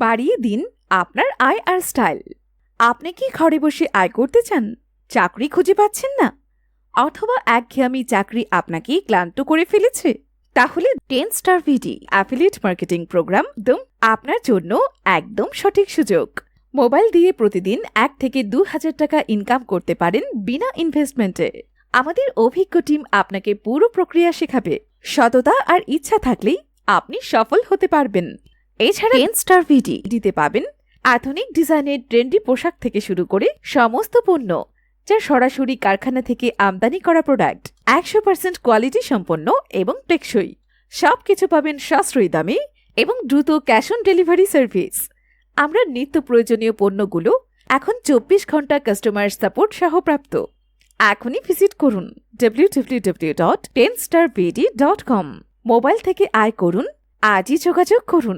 বাড়িয়ে দিন আপনার আয় আর স্টাইল। আপনি কি ঘরে বসে আয় করতে চান, চাকরি খুঁজে পাচ্ছেন না, অথবা একঘেয়েমি চাকরি আপনাকে ক্লান্ত করে ফেলেছে? তাহলে 10 স্টার ভিডি অ্যাফিলিয়েট মার্কেটিং প্রোগ্রাম আপনার জন্য একদম সঠিক সুযোগ। মোবাইল দিয়ে প্রতিদিন 1 থেকে 2,000 টাকা ইনকাম করতে পারেন বিনা ইনভেস্টমেন্টে। আমাদের অভিজ্ঞ টিম আপনাকে পুরো প্রক্রিয়া শেখাবে। সততা আর ইচ্ছা থাকলেই আপনি সফল হতে পারবেন। এছাড়া 10 স্টার ভিডি দিতে পাবেন আধুনিক ডিজাইনের ট্রেন্ডি পোশাক থেকে শুরু করে সমস্ত পণ্য, যা সরাসরি কারখানা থেকে আমদানি করা প্রোডাক্ট, 100% কোয়ালিটি সম্পন্ন এবং টেকসই। সবকিছু পাবেন সাশ্রয়ী দামে এবং দ্রুত ক্যাশ অন ডেলিভারি সার্ভিস। আমরা নিত্য প্রয়োজনীয় পণ্যগুলো এখন 24 ঘন্টা কাস্টমার সাপোর্ট সহ প্রাপ্ত। এখনই ভিজিট করুন www.10starvd.com। মোবাইল থেকে আয় করুন, আজই যোগাযোগ করুন।